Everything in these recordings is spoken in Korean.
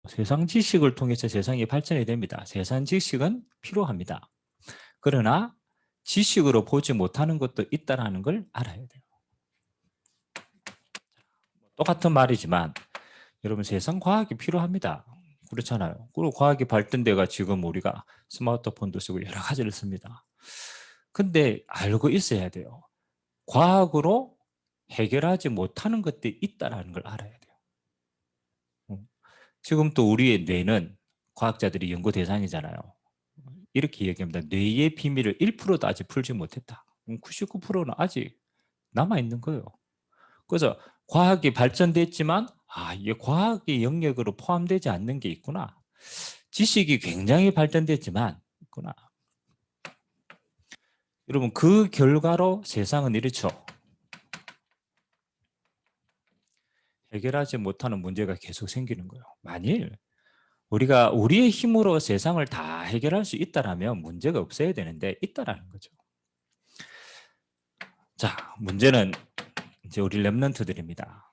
세상 지식을 통해서 세상이 발전이 됩니다. 세상 지식은 필요합니다. 그러나 지식으로 보지 못하는 것도 있다는 걸 알아야 돼요. 똑같은 말이지만 여러분 세상 과학이 필요합니다. 그렇잖아요. 그리고 과학이 발전돼가 지금 우리가 스마트폰도 쓰고 여러 가지를 씁니다. 근데 알고 있어야 돼요. 과학으로 해결하지 못하는 것들이 있다는 걸 알아야 돼요. 지금 또 우리의 뇌는 과학자들이 연구 대상이잖아요. 이렇게 얘기합니다. 뇌의 비밀을 1%도 아직 풀지 못했다. 99%는 아직 남아있는 거예요. 그래서 과학이 발전됐지만 이게 과학의 영역으로 포함되지 않는 게 있구나. 지식이 굉장히 발전됐지만 있구나. 여러분 그 결과로 세상은 이렇죠. 해결하지 못하는 문제가 계속 생기는 거예요. 만일 우리가 우리의 힘으로 세상을 다 해결할 수 있다라면 문제가 없어야 되는데 있다라는 거죠. 자, 문제는 이제 우리 렘넌트들입니다.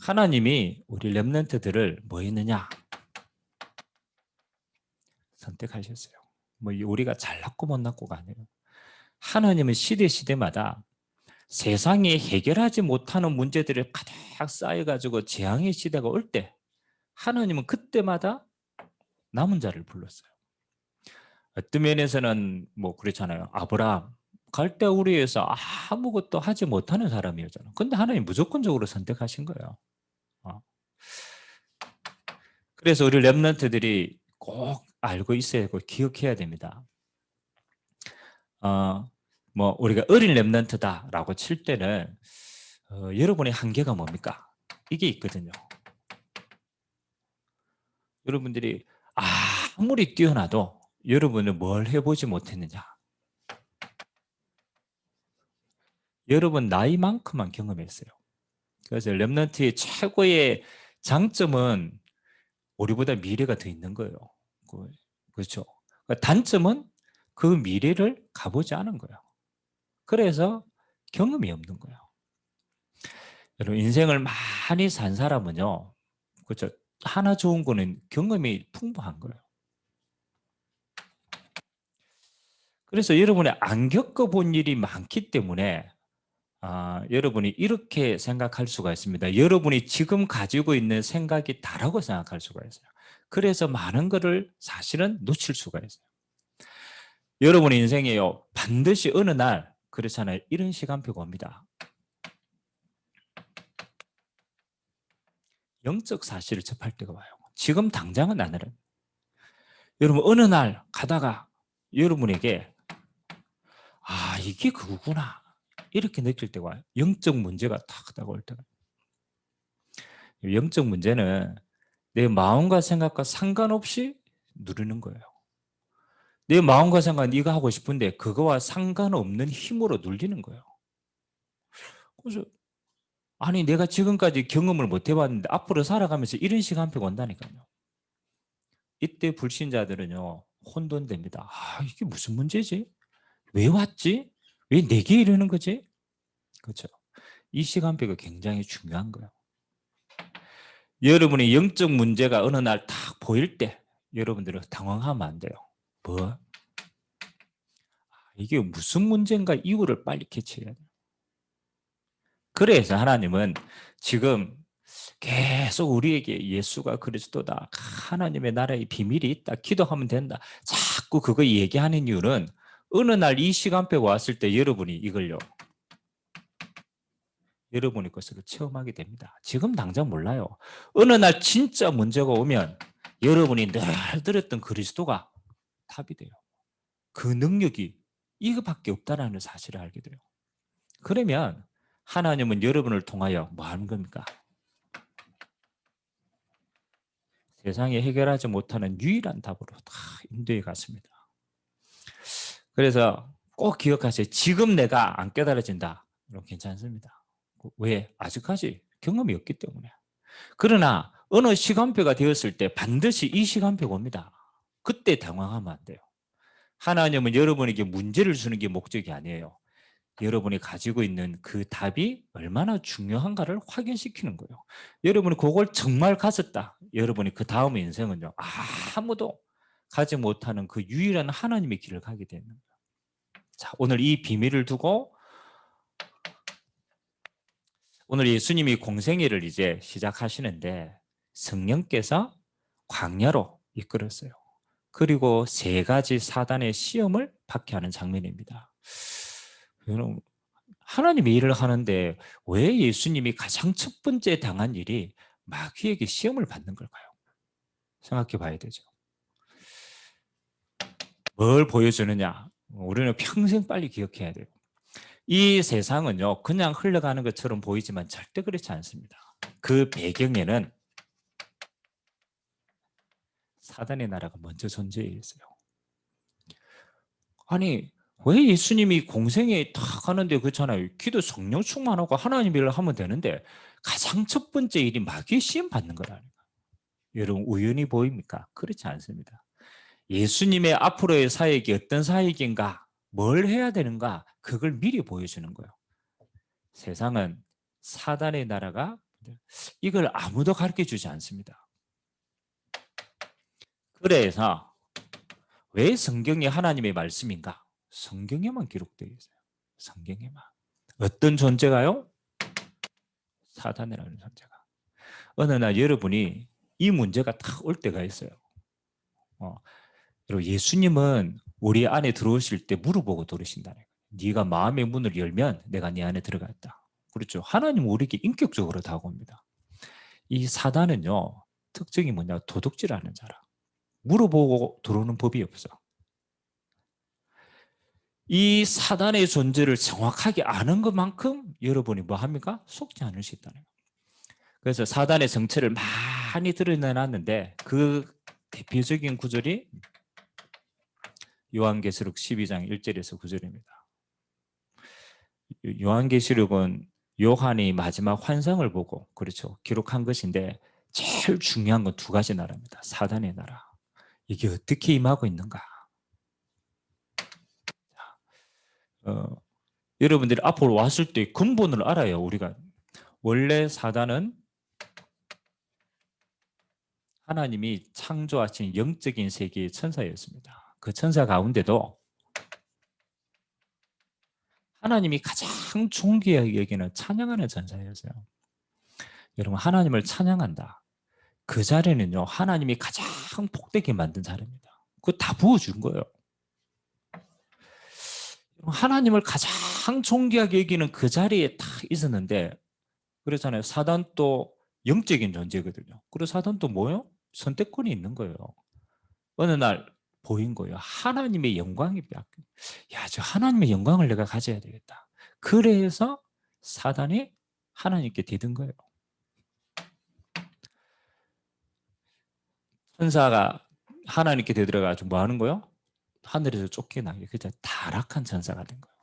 하나님이 우리 렘넌트들을 뭐 했느냐? 선택하셨어요. 뭐 우리가 잘났고 못났고가 아니에요. 하나님은 시대마다 세상에 해결하지 못하는 문제들이 가득 쌓여가지고 재앙의 시대가 올 때 하나님은 그때마다 남은 자를 불렀어요. 어떤 면에서는 뭐 그렇잖아요. 아브라함 갈대 우리에서 아무것도 하지 못하는 사람이었잖아요. 근데 하나님 무조건적으로 선택하신 거예요. 그래서 우리 렘넌트들이 꼭 알고 있어야 되고 기억해야 됩니다. 뭐 우리가 어린 렘넌트다라고 칠 때는 여러분의 한계가 뭡니까? 이게 있거든요. 여러분들이 아무리 뛰어나도 여러분은 뭘 해보지 못했느냐? 여러분 나이만큼만 경험했어요. 그래서 렘넌트의 최고의 장점은 우리보다 미래가 더 있는 거예요. 그렇죠. 단점은 그 미래를 가보지 않은 거예요. 그래서 경험이 없는 거예요. 여러분 인생을 많이 산 사람은요. 그렇죠. 하나 좋은 거는 경험이 풍부한 거예요. 그래서 여러분이 안 겪어본 일이 많기 때문에 여러분이 이렇게 생각할 수가 있습니다. 여러분이 지금 가지고 있는 생각이 다라고 생각할 수가 있어요. 그래서 많은 것을 사실은 놓칠 수가 있어요. 여러분의 인생에요. 반드시 어느 날 그렇잖아요. 이런 시간표가 옵니다. 영적 사실을 접할 때가 와요. 지금 당장은 아니라. 여러분 어느 날 가다가 여러분에게 이게 그거구나 이렇게 느낄 때가 와요. 영적 문제가 탁 다가올 때가. 영적 문제는 내 마음과 생각과 상관없이 누르는 거예요. 내 마음과 생각은 이거 하고 싶은데 그거와 상관없는 힘으로 눌리는 거예요. 그래서 아니 내가 지금까지 경험을 못 해봤는데 앞으로 살아가면서 이런 시간표가 온다니까요. 이때 불신자들은요 혼돈됩니다. 이게 무슨 문제지? 왜 왔지? 왜 내게 이러는 거지? 그렇죠. 이 시간표가 굉장히 중요한 거예요. 여러분이 영적 문제가 어느 날 딱 보일 때 여러분들은 당황하면 안 돼요. 뭐? 이게 무슨 문제인가 이유를 빨리 캐치해야 돼요. 그래서 하나님은 지금 계속 우리에게 예수가 그리스도다. 하나님의 나라의 비밀이 있다. 기도하면 된다. 자꾸 그거 얘기하는 이유는 어느 날 이 시간표가 왔을 때 여러분이 이걸요. 여러분의 것으로 체험하게 됩니다. 지금 당장 몰라요. 어느 날 진짜 문제가 오면 여러분이 늘 들었던 그리스도가 답이 돼요. 그 능력이 이거밖에 없다는 사실을 알게 돼요. 그러면 하나님은 여러분을 통하여 뭐 하는 겁니까? 세상에 해결하지 못하는 유일한 답으로 다 인도해 갔습니다. 그래서 꼭 기억하세요. 지금 내가 안 깨달아진다. 그럼 괜찮습니다. 왜? 아직까지 경험이 없기 때문에. 그러나 어느 시간표가 되었을 때 반드시 이 시간표가 옵니다. 그때 당황하면 안 돼요. 하나님은 여러분에게 문제를 주는 게 목적이 아니에요. 여러분이 가지고 있는 그 답이 얼마나 중요한가를 확인시키는 거예요. 여러분이 그걸 정말 가졌다. 여러분이 그 다음 인생은요. 아무도 가지 못하는 그 유일한 하나님의 길을 가게 되는 거예요. 자, 오늘 이 비밀을 두고 오늘 예수님이 공생애를 이제 시작하시는데 성령께서 광야로 이끌었어요. 그리고 세 가지 사단의 시험을 받게 하는 장면입니다. 여러분, 하나님의 일을 하는데 왜 예수님이 가장 첫 번째 당한 일이 마귀에게 시험을 받는 걸까요? 생각해 봐야 되죠. 뭘 보여주느냐? 우리는 평생 빨리 기억해야 돼요. 이 세상은요, 그냥 흘러가는 것처럼 보이지만 절대 그렇지 않습니다. 그 배경에는 사단의 나라가 먼저 존재했어요. 아니, 왜 예수님이 공생에 탁 하는데 그렇잖아요. 기도 성령 충만하고 하나님 일을 하면 되는데 가장 첫 번째 일이 마귀의 시험 받는 거라니까. 여러분, 우연히 보입니까? 그렇지 않습니다. 예수님의 앞으로의 사역이 어떤 사역인가, 뭘 해야 되는가, 그걸 미리 보여주는 거예요. 세상은 사단의 나라가 이걸 아무도 가르쳐 주지 않습니다. 그래서 왜 성경이 하나님의 말씀인가? 성경에만 기록되어 있어요. 성경에만. 어떤 존재가요? 사단이라는 존재가. 어느 날 여러분이 이 문제가 딱 올 때가 있어요. 여러분, 예수님은 우리 안에 들어오실 때 물어보고 들으신다는 거예요. 네가 마음의 문을 열면 내가 네 안에 들어갔다. 그렇죠. 하나님은 우리에게 인격적으로 다가옵니다. 이 사단은요, 특징이 뭐냐? 도둑질하는 자라. 물어보고 들어오는 법이 없어. 이 사단의 존재를 정확하게 아는 것만큼 여러분이 뭐 합니까? 속지 않을 수 있다는 거예요. 그래서 사단의 정체를 많이 드러내놨는데 그 대표적인 구절이 요한계시록 12장 1절에서 9절입니다. 요한계시록은 요한이 마지막 환상을 보고 그렇죠. 기록한 것인데 제일 중요한 건 두 가지 나라입니다. 사단의 나라. 이게 어떻게 임하고 있는가? 여러분들이 앞으로 왔을 때 근본을 알아요. 우리가 원래 사단은 하나님이 창조하신 영적인 세계의 천사였습니다. 그 천사 가운데도 하나님이 가장 존귀하게 여기는 찬양하는 천사였어요. 여러분, 하나님을 찬양한다. 그 자리는요, 하나님이 가장 복되게 만든 자리입니다. 그거 다 부어준 거예요. 하나님을 가장 존귀하게 여기는 그 자리에 딱 있었는데, 그렇잖아요. 사단도 영적인 존재거든요. 그리고 사단도 뭐예요? 선택권이 있는 거예요. 어느 날 보인 거예요. 하나님의 영광이 빼앗겨. 야, 저 하나님의 영광을 내가 가져야 되겠다. 그래서 사단이 하나님께 대든 거예요. 천사가 하나님께 대들어가지고 뭐 하는 거예요? 하늘에서 쫓겨나게. 그죠? 타락한 천사가 된 거예요.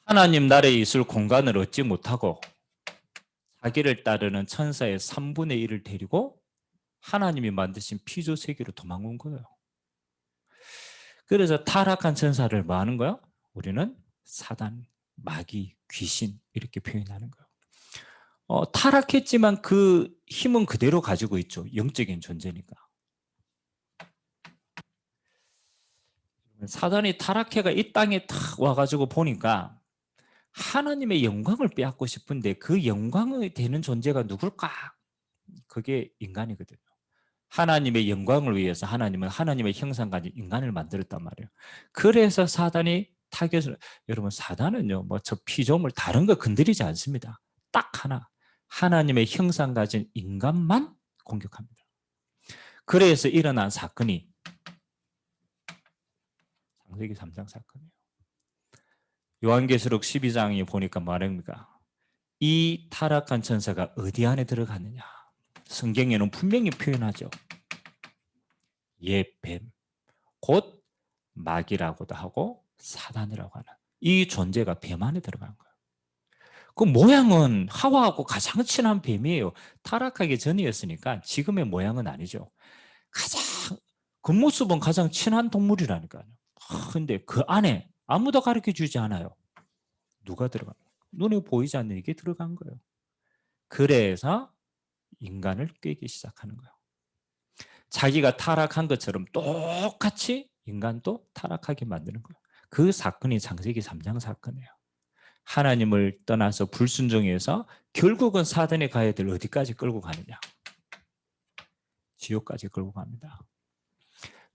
하나님 나라에 있을 공간을 얻지 못하고 자기를 따르는 천사의 3분의 1을 데리고 하나님이 만드신 피조 세계로 도망온 거예요. 그래서 타락한 천사를 뭐 하는 거예요? 우리는 사단, 마귀, 귀신 이렇게 표현하는 거예요. 타락했지만 그 힘은 그대로 가지고 있죠. 영적인 존재니까. 사단이 타락해가 이 땅에 탁 와가지고 보니까 하나님의 영광을 빼앗고 싶은데 그 영광이 되는 존재가 누굴까? 그게 인간이거든요. 하나님의 영광을 위해서 하나님은 하나님의 형상 가진 인간을 만들었단 말이에요. 그래서 사단이 타겟을, 여러분, 사단은요, 뭐 저 피조물 다른 거 건드리지 않습니다. 딱 하나, 하나님의 형상 가진 인간만 공격합니다. 그래서 일어난 사건이 창세기 3장 사건이에요. 요한계시록 12장에 보니까 말합니까? 이 타락한 천사가 어디 안에 들어갔느냐? 성경에는 분명히 표현하죠. 뱀, 곧 마귀라고도 하고 사단이라고 하는 이 존재가 뱀 안에 들어간 거예요. 그 모양은 하와하고 가장 친한 뱀이에요. 타락하기 전이었으니까 지금의 모양은 아니죠. 가장 겉모습은 가장 친한 동물이라니까요. 근데 그 안에 아무도 가르쳐 주지 않아요. 누가 들어가? 눈에 보이지 않는 이게 들어간 거예요. 그래서 인간을 꿰기 시작하는 거예요. 자기가 타락한 것처럼 똑같이 인간도 타락하게 만드는 거예요. 그 사건이 창세기 3장 사건이에요. 하나님을 떠나서 불순종해서 결국은 사단에 가야 될 어디까지 끌고 가느냐? 지옥까지 끌고 갑니다.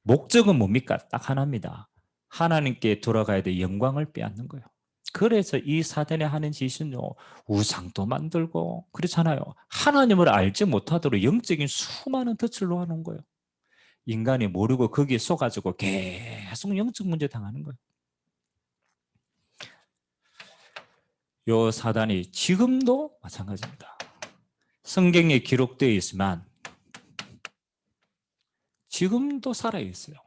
목적은 뭡니까? 딱 하나입니다. 하나님께 돌아가야 될 영광을 빼앗는 거예요. 그래서 이 사단이 하는 짓은요, 우상도 만들고 그렇잖아요. 하나님을 알지 못하도록 영적인 수많은 덫을 놓아놓은 거예요. 인간이 모르고 거기에 속아지고 계속 영적 문제 당하는 거예요. 요 사단이 지금도 마찬가지입니다. 성경에 기록되어 있지만 지금도 살아있어요.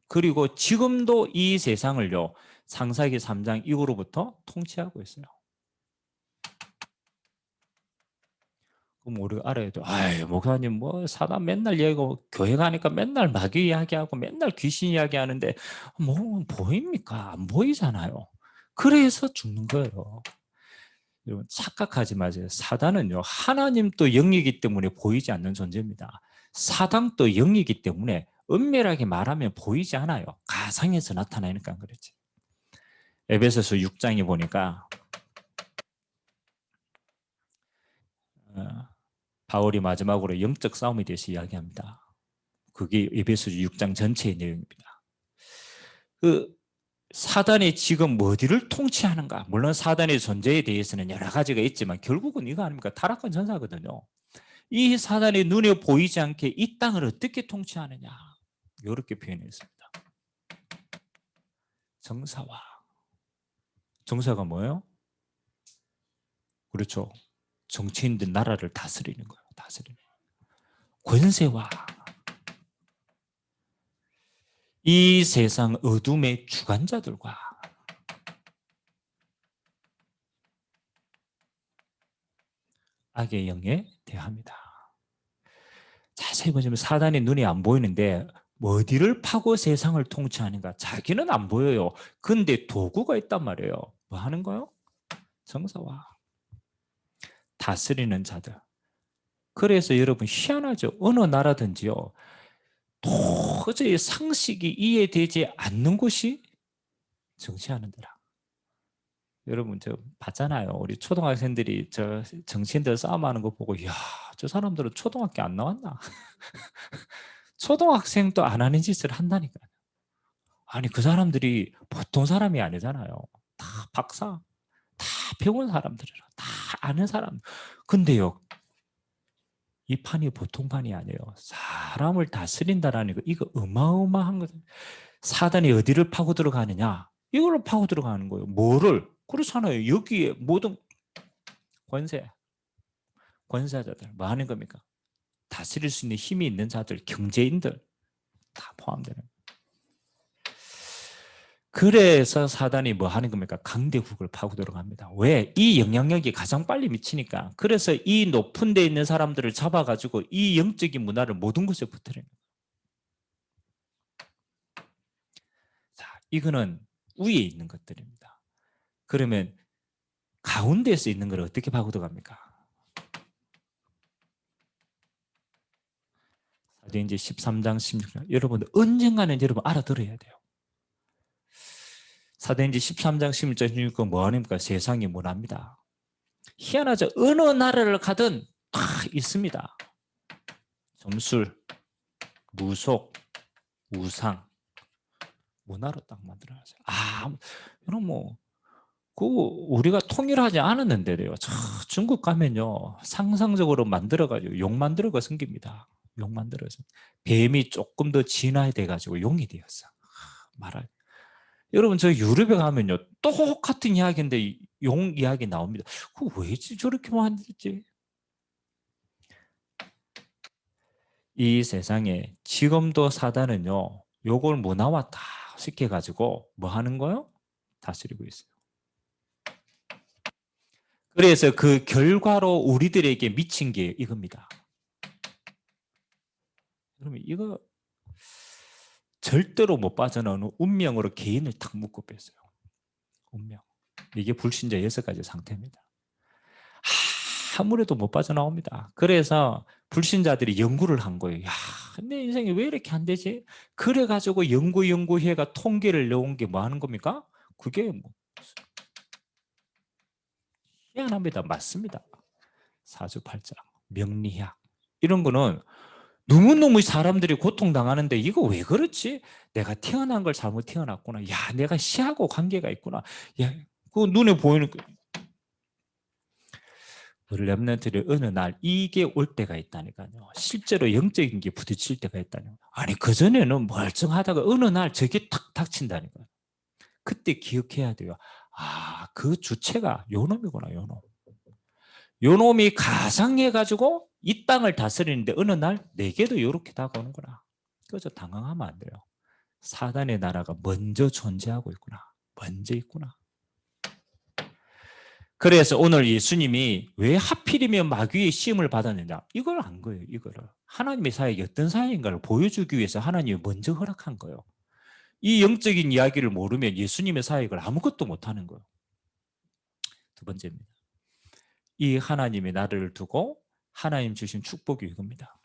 그리고 지금도 이 세상을요, 창세기 3장 이후로부터 통치하고 있어요. 그럼 우리가 알아야 돼요. 아이, 목사님, 뭐, 사단 맨날 얘기하고, 교회 가니까 맨날 마귀 이야기하고, 맨날 귀신 이야기하는데, 뭐, 보입니까? 안 보이잖아요. 그래서 죽는 거예요. 여러분, 착각하지 마세요. 사단은요, 하나님도 영이기 때문에 보이지 않는 존재입니다. 사단도 영이기 때문에 은밀하게 말하면 보이지 않아요. 가상에서 나타나니까 그렇지. 에베소서 6장에 보니까, 바울이 마지막으로 영적 싸움에 대해서 이야기합니다. 그게 에베소서 6장 전체의 내용입니다. 그 사단이 지금 어디를 통치하는가? 물론 사단의 존재에 대해서는 여러 가지가 있지만 결국은 이거 아닙니까? 타락한 전사거든요. 이 사단이 눈에 보이지 않게 이 땅을 어떻게 통치하느냐? 이렇게 표현했습니다. 정사와. 정사가 뭐예요? 그렇죠. 정치인들 나라를 다스리는 거예요. 다스리는 거예요. 권세와 이 세상 어둠의 주관자들과 악의 영에 대합니다. 자세히 보시면 사단의 눈이 안 보이는데 어디를 파고 세상을 통치하는가? 자기는 안 보여요. 근데 도구가 있단 말이에요. 뭐 하는 거요? 정사와 다스리는 자들. 그래서 여러분 희한하죠. 어느 나라든지요. 도저히 상식이 이해되지 않는 곳이 정치하는 데라. 여러분 저 봤잖아요. 우리 초등학생들이 저 정치인들 싸움하는 거 보고 이야, 저 사람들은 초등학교 안 나왔나? 초등학생도 안 하는 짓을 한다니까요. 아니 그 사람들이 보통 사람이 아니잖아요. 다 박사, 다 배운 사람들이라, 다 아는 사람. 근데요, 이 판이 보통 판이 아니에요. 사람을 다스린다라는 거, 이거 어마어마한 거죠. 사단이 어디를 파고 들어가느냐? 이걸로 파고 들어가는 거예요. 뭐를? 그렇잖아요. 여기에 모든 권세자들 뭐 하는 겁니까? 다스릴 수 있는 힘이 있는 자들, 경제인들 다 포함되는 거예요. 그래서 사단이 뭐 하는 겁니까? 강대국을 파고 들어갑니다. 왜? 이 영향력이 가장 빨리 미치니까. 그래서 이 높은 데 있는 사람들을 잡아가지고 이 영적인 문화를 모든 곳에 붙여요. 자, 이거는 위에 있는 것들입니다. 그러면 가운데에서 있는 걸 어떻게 파고 들어갑니까? 사도행전 13장 16장. 여러분들 언젠가는 여러분 알아들어야 돼요. 사도행전 13장 16장 16장 뭐 하니까 세상이 문화입니다. 희한하죠. 어느 나라를 가든 다 있습니다. 점술, 무속, 우상, 문화로 딱 만들어야죠. 이런 그 우리가 통일하지 않았는데요. 저 중국 가면요 상상적으로 만들어가지고 용 만들어가 생깁니다. 용 만들어서 뱀이 조금 더 진화돼 가지고 용이 되었어. 말할. 여러분 저 유럽에 가면요 똑같은 이야기인데 용 이야기 나옵니다. 그 왜지 저렇게 만들지? 이 세상에 지금도 사단은요 요걸 문화화 다 시켜가지고 뭐 하는 거요? 다스리고 있어요. 그래서 그 결과로 우리들에게 미친 게 이겁니다. 그러면 이거 절대로 못 빠져나오는 운명으로 개인을 탁 묶고 뺐어요. 운명. 이게 불신자 6가지 상태입니다. 아무래도 못 빠져나옵니다. 그래서 불신자들이 연구를 한 거예요. 야, 내 인생이 왜 이렇게 안 되지? 그래가지고 연구회가 통계를 내온 게 뭐 하는 겁니까? 그게 뭐 희한합니다. 맞습니다. 사주팔자, 명리학 이런 거는 너무너무 사람들이 고통당하는데 이거 왜 그렇지? 내가 태어난 걸 잘못 태어났구나. 야, 내가 시하고 관계가 있구나. 야, 그 눈에 보이는 우리 렘넌트들이 어느 날 이게 올 때가 있다니까요. 실제로 영적인 게 부딪힐 때가 있다니까요. 아니 그전에는 멀쩡하다가 어느 날 저게 탁 닥친다니까요. 그때 기억해야 돼요. 아, 그 주체가 요놈이구나, 요놈. 요놈이 가상해가지고 이 땅을 다스리는데 어느 날 내게도 이렇게 다가오는구나. 그래서 당황하면 안 돼요. 사단의 나라가 먼저 존재하고 있구나. 먼저 있구나. 그래서 오늘 예수님이 왜 하필이면 마귀의 시험을 받았느냐, 이걸 안 거예요. 이거를 하나님의 사역이 어떤 사역인가를 보여주기 위해서 하나님이 먼저 허락한 거예요. 이 영적인 이야기를 모르면 예수님의 사역을 아무것도 못하는 거예요. 두 번째입니다. 이 하나님의 나라를 두고 하나님 주신 축복이 이겁니다.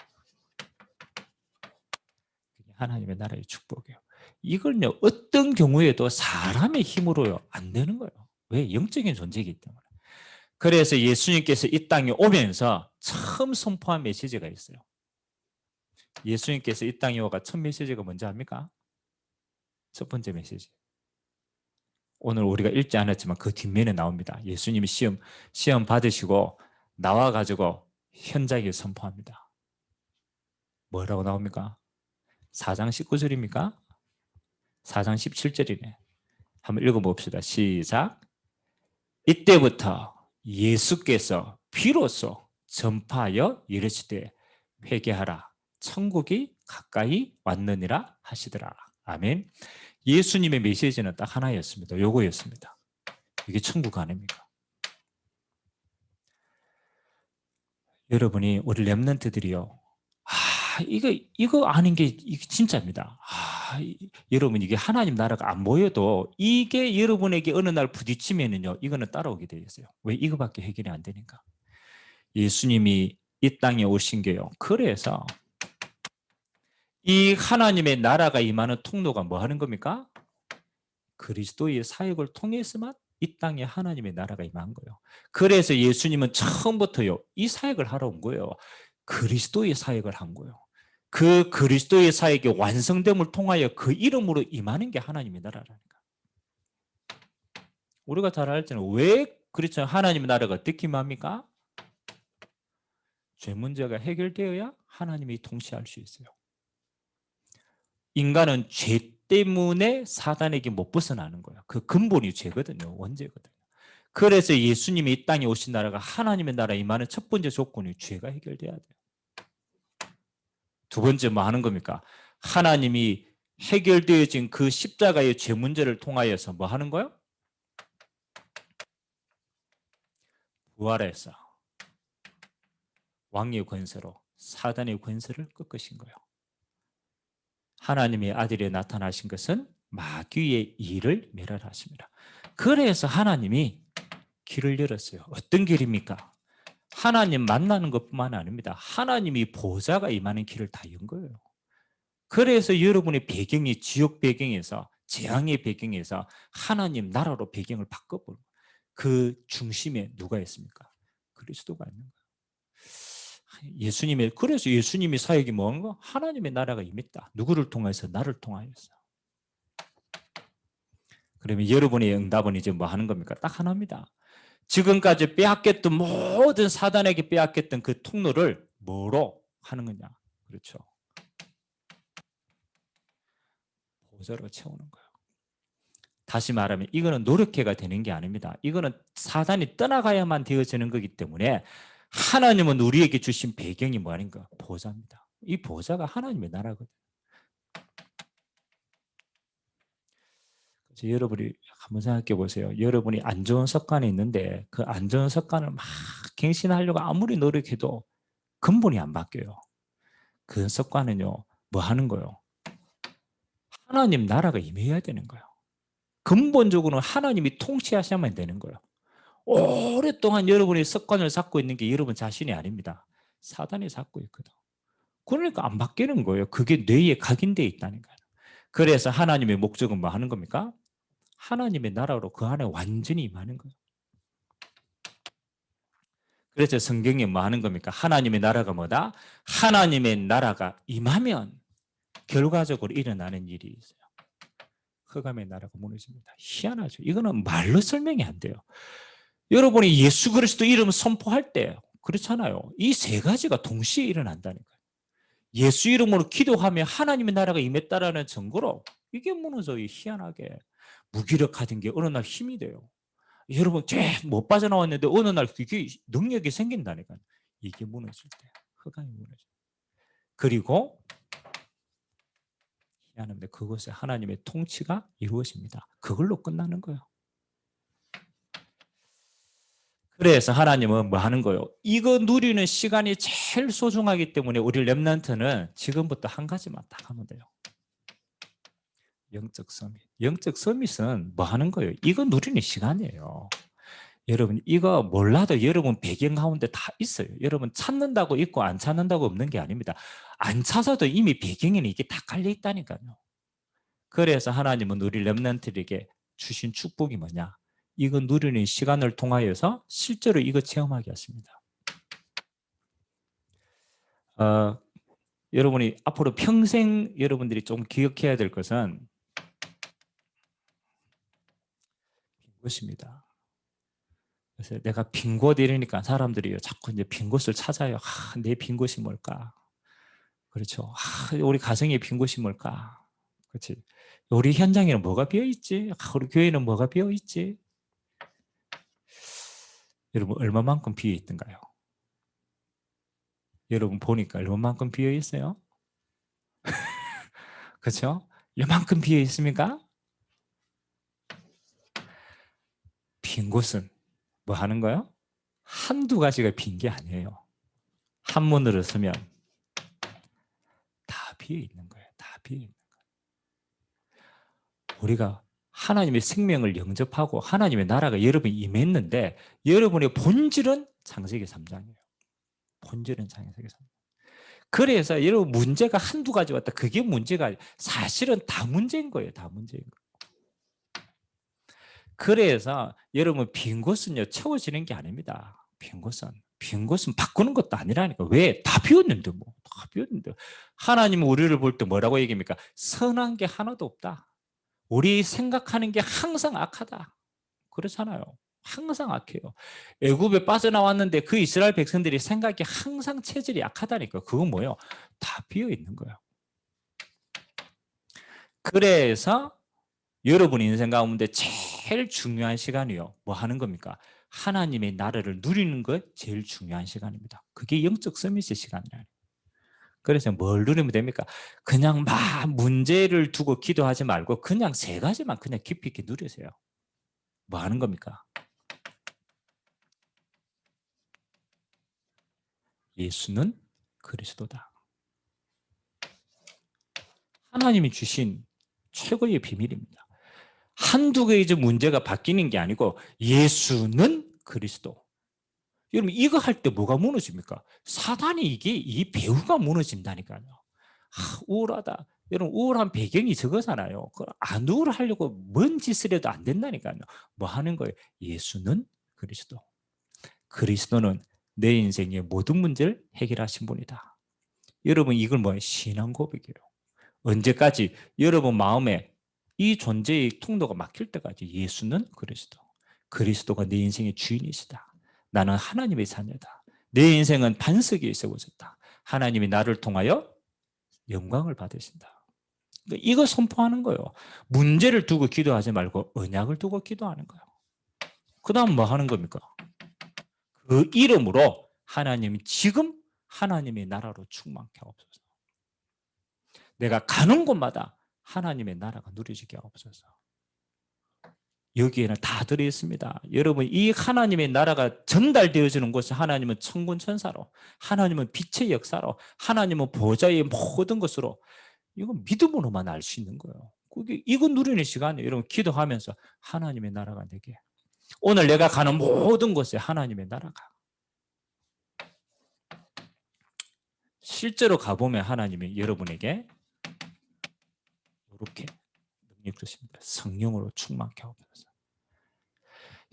하나님의 나라의 축복이에요. 이걸요 어떤 경우에도 사람의 힘으로요 안 되는 거예요. 왜? 영적인 존재이기 때문에. 그래서 예수님께서 이 땅에 오면서 처음 선포한 메시지가 있어요. 예수님께서 이 땅에 오가 첫 메시지가 뭔지 압니까? 첫 번째 메시지. 오늘 우리가 읽지 않았지만 그 뒷면에 나옵니다. 예수님이 시험 받으시고 나와가지고 현장에 선포합니다. 뭐라고 나옵니까? 4장 19절입니까? 4장 17절이네. 한번 읽어봅시다. 시작. 이때부터 예수께서 비로소 전파하여 이르시되 회개하라. 천국이 가까이 왔느니라 하시더라. 아멘. 예수님의 메시지는 딱 하나였습니다. 요거였습니다. 이게 천국 아닙니까? 여러분이 우리 렘넌트들이요. 이거 아는 게 이게 진짜입니다. 여러분 이게 하나님 나라가 안 보여도 이게 여러분에게 어느 날 부딪히면은요, 이거는 따라오게 되어 있어요. 왜? 이거밖에 해결이 안 되니까. 예수님이 이 땅에 오신 게요. 그래서 이 하나님의 나라가 임하는 통로가 뭐 하는 겁니까? 그리스도의 사역을 통해서만 이 땅에 하나님의 나라가 임한 거예요. 그래서 예수님은 처음부터요, 이 사역을 하러 온 거예요. 그리스도의 사역을 한 거예요. 그 그리스도의 사역의 완성됨을 통하여 그 이름으로 임하는 게 하나님의 나라라니까. 우리가 잘 알잖아요. 왜 그렇죠? 하나님의 나라가 어떻게 임합니까? 죄 문제가 해결되어야 하나님이 통치할 수 있어요. 인간은 죄 때문에 사단에게 못 벗어나는 거예요. 그 근본이 죄거든요. 원죄거든요. 그래서 예수님이 이 땅에 오신 나라가 하나님의 나라에 임하는 첫 번째 조건이 죄가 해결돼야 돼요. 두 번째 뭐 하는 겁니까? 하나님이 해결되어진 그 십자가의 죄 문제를 통하여서 뭐 하는 거예요? 부활해서 왕의 권세로 사단의 권세를 꺾으신 거예요. 하나님의 아들이 나타나신 것은 마귀의 일을 멸하십니다. 그래서 하나님이 길을 열었어요. 어떤 길입니까? 하나님 만나는 것뿐만 아닙니다. 하나님이 보좌가 임하는 길을 다 연 거예요. 그래서 여러분의 배경이 지옥 배경에서 재앙의 배경에서 하나님 나라로 배경을 바꿔버린 거예요. 그 중심에 누가 있습니까? 그리스도가 있는 거예요. 그래서 예수님의 사역이 뭔가? 하나님의 나라가 임했다. 누구를 통해서? 나를 통하여서. 그러면 여러분의 응답은 이제 뭐 하는 겁니까? 딱 하나입니다. 지금까지 빼앗겼던 모든 사단에게 빼앗겼던 그 통로를 뭐로 하는 거냐? 그렇죠. 보좌로 채우는 거예요. 다시 말하면 이거는 노력해가 되는 게 아닙니다. 이거는 사단이 떠나가야만 되어지는 거기 때문에 하나님은 우리에게 주신 배경이 뭐 아닌가? 보좌입니다. 이 보좌가 하나님의 나라거든요. 그래서 여러분이 한번 생각해 보세요. 여러분이 안 좋은 습관이 있는데 그 안 좋은 습관을 막 갱신하려고 아무리 노력해도 근본이 안 바뀌어요. 그 습관은요, 뭐 하는 거예요? 하나님 나라가 임해야 되는 거예요. 근본적으로는 하나님이 통치하셔야만 되는 거예요. 오랫동안 여러분이 습관을 잡고 있는 게 여러분 자신이 아닙니다. 사단이 잡고 있거든. 그러니까 안 바뀌는 거예요. 그게 뇌에 각인되어 있다는 거예요. 그래서 하나님의 목적은 뭐 하는 겁니까? 하나님의 나라로 그 안에 완전히 임하는 거예요. 그래서 성경에 뭐 하는 겁니까? 하나님의 나라가 뭐다? 하나님의 나라가 임하면 결과적으로 일어나는 일이 있어요. 흑암의 나라가 무너집니다. 희한하죠. 이거는 말로 설명이 안 돼요. 여러분이 예수 그리스도 이름 선포할 때 그렇잖아요. 이 세 가지가 동시에 일어난다니까요. 예수 이름으로 기도하며 하나님의 나라가 임했다라는 증거로 이게 무너져요. 희한하게. 무기력하던 게 어느 날 힘이 돼요. 여러분 죄 못 빠져나왔는데 어느 날 그게 능력이 생긴다니까요. 이게 무너질 때. 흑암이 무너져요. 그리고 희한한데 그것에 하나님의 통치가 이루어집니다. 그걸로 끝나는 거예요. 그래서 하나님은 뭐 하는 거예요? 이거 누리는 시간이 제일 소중하기 때문에 우리 렘넌트는 지금부터 한 가지만 딱 하면 돼요. 영적 서밋. 영적 서밋은 뭐 하는 거예요? 이거 누리는 시간이에요. 여러분 이거 몰라도 여러분 배경 가운데 다 있어요. 여러분 찾는다고 있고 안 찾는다고 없는 게 아닙니다. 안 찾아도 이미 배경에는 이게 다 깔려 있다니까요. 그래서 하나님은 우리 렘넌트에게 주신 축복이 뭐냐? 이거 누리는 시간을 통하여서 실제로 이거 체험하게 했습니다. 여러분이 앞으로 평생 여러분들이 좀 기억해야 될 것은 이것입니다. 그래서 내가 빈 곳 이러니까 사람들이 자꾸 이제 빈 곳을 찾아요. 내 빈 곳이 뭘까? 그렇죠. 우리 가정의 빈 곳이 뭘까? 그렇지. 우리 현장에는 뭐가 비어 있지? 우리 교회는 뭐가 비어 있지? 여러분 얼마만큼 비어 있던가요? 여러분 보니까 얼마만큼 비어 있어요? 그렇죠? 이만큼 비어 있습니까? 빈 곳은 뭐 하는 거예요? 한두 가지가 빈 게 아니에요. 한문으로 쓰면 다 비어 있는 거예요. 다 비어 있는 거예요. 우리가 하나님의 생명을 영접하고 하나님의 나라가 여러분이 임했는데 여러분의 본질은 창세기 3장이에요. 본질은 창세기 3장. 그래서 여러분 문제가 한두 가지 왔다. 그게 문제가 아니에요. 사실은 다 문제인 거예요. 다 문제인 거예요. 그래서 여러분 빈 곳은요 채워지는 게 아닙니다. 빈 곳은 바꾸는 것도 아니라니까. 왜? 다 비웠는데 뭐. 다 비웠는데. 하나님은 우리를 볼 때 뭐라고 얘기합니까? 선한 게 하나도 없다. 우리 생각하는 게 항상 악하다. 그렇잖아요. 항상 악해요. 애굽에 빠져나왔는데 그 이스라엘 백성들이 생각이 항상 체질이 약하다니까. 그건 뭐예요? 다 비어 있는 거예요. 그래서 여러분 인생 가운데 제일 중요한 시간이요. 뭐 하는 겁니까? 하나님의 나라를 누리는 것 제일 중요한 시간입니다. 그게 영적 서밋의 시간이에요. 그래서 뭘 누리면 됩니까? 그냥 막 문제를 두고 기도하지 말고 그냥 세 가지만 그냥 깊이 있게 누리세요. 뭐 하는 겁니까? 예수는 그리스도다. 하나님이 주신 최고의 비밀입니다. 한두 개의 문제가 바뀌는 게 아니고 예수는 그리스도. 여러분 이거 할 때 뭐가 무너집니까? 사단이 이게 이 배후가 무너진다니까요. 우울하다. 여러분 우울한 배경이 저거잖아요. 안 우울하려고 뭔 짓을 해도 안 된다니까요. 뭐 하는 거예요? 예수는 그리스도. 그리스도는 내 인생의 모든 문제를 해결하신 분이다. 여러분 이걸 뭐예요? 신앙 고백이에요. 언제까지? 여러분 마음에 이 존재의 통로가 막힐 때까지 예수는 그리스도. 그리스도가 내 인생의 주인이시다. 나는 하나님의 자녀다. 내 인생은 반석에 세워졌다. 하나님이 나를 통하여 영광을 받으신다. 그러니까 이거 선포하는 거예요. 문제를 두고 기도하지 말고 언약을 두고 기도하는 거예요. 그 다음 뭐 하는 겁니까? 그 이름으로 하나님이 지금 하나님의 나라로 충만케 하옵소서. 내가 가는 곳마다 하나님의 나라가 누려지게 하옵소서. 여기에는 다 들어있습니다. 여러분 이 하나님의 나라가 전달되어지는 곳에 하나님은 천군 천사로, 하나님은 빛의 역사로, 하나님은 보좌의 모든 것으로 이건 믿음으로만 알 수 있는 거예요. 이거 누리는 시간이에요. 여러분 기도하면서 하나님의 나라가 되게. 오늘 내가 가는 모든 곳에 하나님의 나라가. 실제로 가보면 하나님이 여러분에게 이렇게 능력 주십니다. 성령으로 충만케 하옵소서.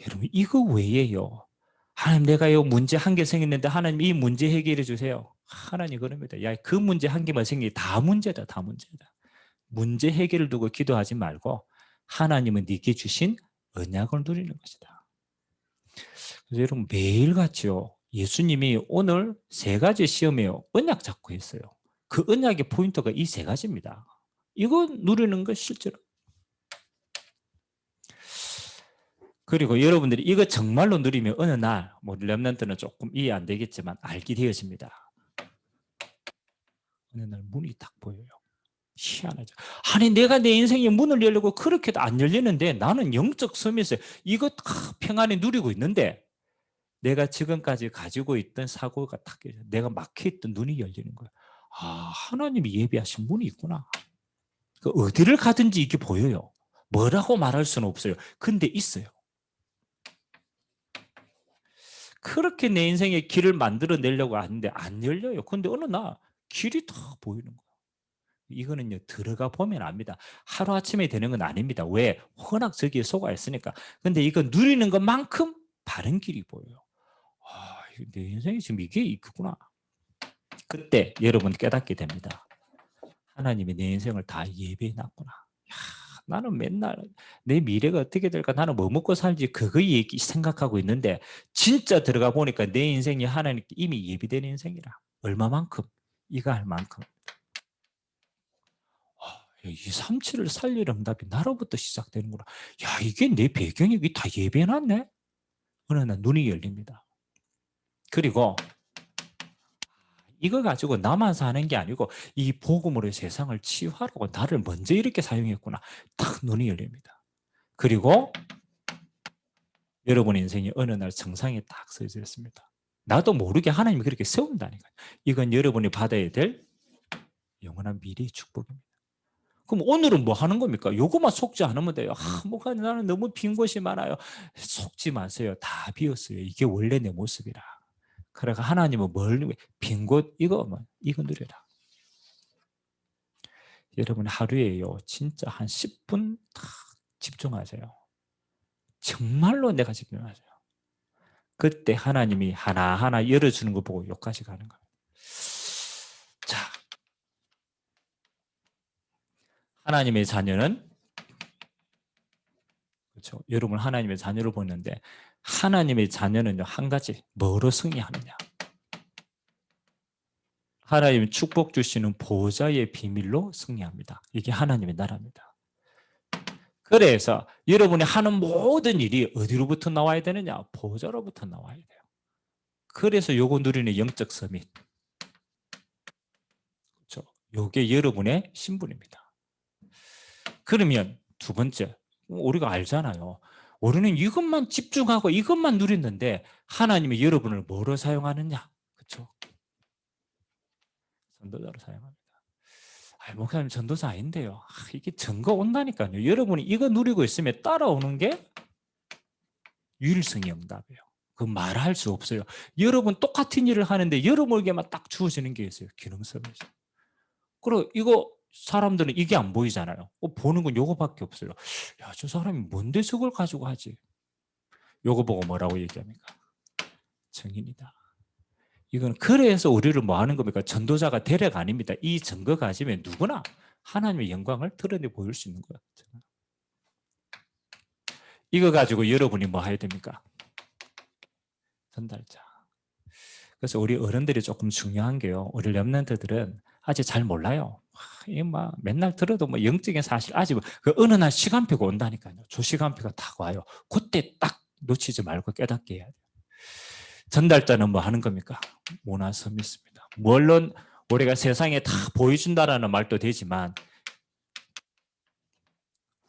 여러분 이거 외에요. 하나님 내가 이 문제 한 개 생겼는데 하나님 이 문제 해결해 주세요. 하나님 그럽니다. 야, 그 문제 한 개만 생기면 다 문제다. 다 문제다. 문제 해결을 두고 기도하지 말고 하나님은 네게 주신 언약을 누리는 것이다. 그래서 여러분 매일같이요. 예수님이 오늘 세 가지 시험에 언약 잡고 있어요. 그 언약의 포인트가 이 세 가지입니다. 이거 누리는 거 실제로. 그리고 여러분들이 이거 정말로 누리면 어느 날, 뭐 렘넌트는 조금 이해 안 되겠지만 알게 되어집니다. 어느 날 문이 딱 보여요. 희한하죠. 아니 내가 내 인생의 문을 열려고 그렇게도 안 열리는데 나는 영적 섬에서 이거 다 평안히 누리고 있는데 내가 지금까지 가지고 있던 사고가 딱 내가 막혀있던 눈이 열리는 거야. 아, 하나님이 예비하신 문이 있구나. 그 어디를 가든지 이게 보여요. 뭐라고 말할 수는 없어요. 근데 있어요. 그렇게 내 인생의 길을 만들어내려고 하는데 안 열려요. 근데 어느 날 길이 다 보이는 거예요. 이거는요, 들어가 보면 압니다. 하루아침에 되는 건 아닙니다. 왜? 워낙 저기에 속아 있으니까. 근데 이거 누리는 것만큼 바른 길이 보여요. 아, 내 인생에 지금 이게 있구나. 그때 여러분 깨닫게 됩니다. 하나님이 내 인생을 다 예배해 놨구나. 나는 맨날 내 미래가 어떻게 될까, 나는 뭐 먹고 살지 그거 얘기 생각하고 있는데 진짜 들어가 보니까 내 인생이 하나님께 이미 예비된 인생이라. 얼마만큼? 이거 할 만큼. 237을 살릴 응답이 나로부터 시작되는구나. 야, 이게 내 배경이 다 예배해놨네? 어느 날 눈이 열립니다. 그리고 이거 가지고 나만 사는 게 아니고 이 복음으로 세상을 치유하라고 나를 먼저 이렇게 사용했구나. 딱 눈이 열립니다. 그리고 여러분의 인생이 어느 날 정상에 딱 서져 있습니다. 나도 모르게 하나님이 그렇게 세운다니까요. 이건 여러분이 받아야 될 영원한 미래의 축복입니다. 그럼 오늘은 뭐 하는 겁니까? 요거만 속지 않으면 돼요. 뭐가 나는 너무 빈 곳이 많아요. 속지 마세요. 다 비었어요. 이게 원래 내 모습이라. 그러니까 하나님은 빈 곳, 이거 누려라. 여러분 하루에요. 진짜 한 10분 딱 집중하세요. 정말로 내가 집중하세요. 그때 하나님이 하나하나 열어주는 거 보고 욕까지 가는 거예요. 자, 하나님의 자녀는, 그렇죠. 여러분 하나님의 자녀를 보는데 하나님의 자녀는 한 가지, 뭐로 승리하느냐. 하나님이 축복 주시는 보좌의 비밀로 승리합니다. 이게 하나님의 나라입니다. 그래서 여러분이 하는 모든 일이 어디로부터 나와야 되느냐? 보좌로부터 나와야 돼요. 그래서 요거 누리는 영적 서밋. 그렇죠. 요게 여러분의 신분입니다. 그러면 두 번째, 우리가 알잖아요. 우리는 이것만 집중하고 이것만 누리는데 하나님이 여러분을 뭐로 사용하느냐? 그렇죠? 전도자로 사용합니다. 목사님 전도사 아닌데요. 이게 증거 온다니까요. 여러분이 이거 누리고 있으면 따라오는 게 유일성의 응답이에요. 그 말할 수 없어요. 여러분 똑같은 일을 하는데 여러분에게만 딱 주어지는 게 있어요. 기능성이죠. 그리고 이거 사람들은 이게 안 보이잖아요. 보는 건 요거밖에 없어요. 야, 저 사람이 뭔데 저걸 가지고 하지? 요거 보고 뭐라고 얘기합니까? 증인이다. 이건 그래서 우리를 뭐 하는 겁니까? 전도자가 대례가 아닙니다. 이 증거 가지면 누구나 하나님의 영광을 드러내 보일 수 있는 거예요. 이거 가지고 여러분이 뭐 해야 됩니까? 전달자. 그래서 우리 어른들이 조금 중요한 게요. 우리 렘넌트들은 아직 잘 몰라요. 맨날 들어도 영적인 사실 아직 그 어느 날 시간표가 온다니까요. 저 시간표가 딱 와요. 그때 딱 놓치지 말고 깨닫게 해야 돼요. 전달자는 뭐 하는 겁니까? 모나서 믿습니다. 물론 우리가 세상에 다 보여준다라는 말도 되지만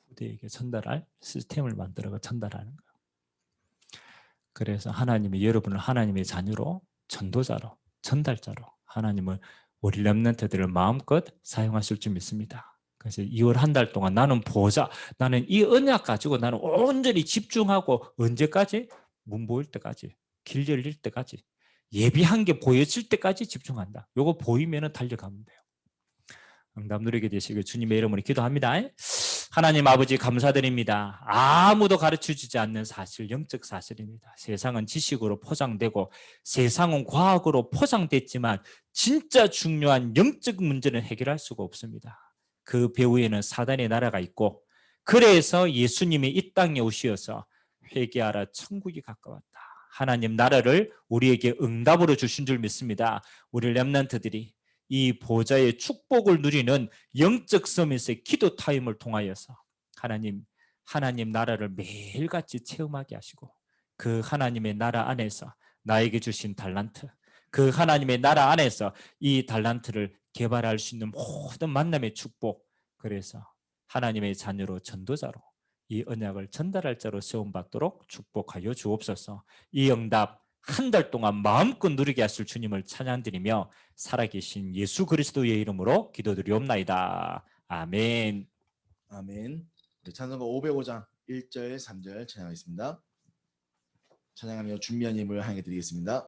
후대에게 전달할 시스템을 만들어 전달하는 거예요. 그래서 하나님이 여러분을 하나님의 자녀로, 전도자로, 전달자로 하나님을 우리 렘넌트들을 마음껏 사용하실 줄 믿습니다. 그래서 2월 한 달 동안 나는 이 언약 가지고 나는 온전히 집중하고 언제까지? 문 보일 때까지, 길 열릴 때까지, 예비한 게 보여질 때까지 집중한다. 요거 보이면은 달려가면 돼요. 응답 누리게 되시길 주님의 이름으로 기도합니다. 하나님 아버지 감사드립니다. 아무도 가르쳐주지 않는 사실, 영적 사실입니다. 세상은 지식으로 포장되고 세상은 과학으로 포장됐지만 진짜 중요한 영적 문제는 해결할 수가 없습니다. 그 배후에는 사단의 나라가 있고, 그래서 예수님이 이 땅에 오시어서 회개하라 천국이 가까웠다. 하나님 나라를 우리에게 응답으로 주신 줄 믿습니다. 우리 렘넌트들이 이 보좌의 축복을 누리는 영적 서밋의 기도 타임을 통하여서 하나님 나라를 매일같이 체험하게 하시고, 그 하나님의 나라 안에서 나에게 주신 달란트, 그 하나님의 나라 안에서 이 달란트를 개발할 수 있는 모든 만남의 축복, 그래서 하나님의 자녀로 전도자로 이 언약을 전달할 자로 세움받도록 축복하여 주옵소서. 이 응답 한 달 동안 마음껏 누리게 하실 주님을 찬양드리며 살아계신 예수 그리스도의 이름으로 기도드리옵나이다. 아멘. 아멘. 찬송가 505장 1절 3절 찬양하겠습니다. 찬양하며 준비한 예물 하나님께 드리겠습니다.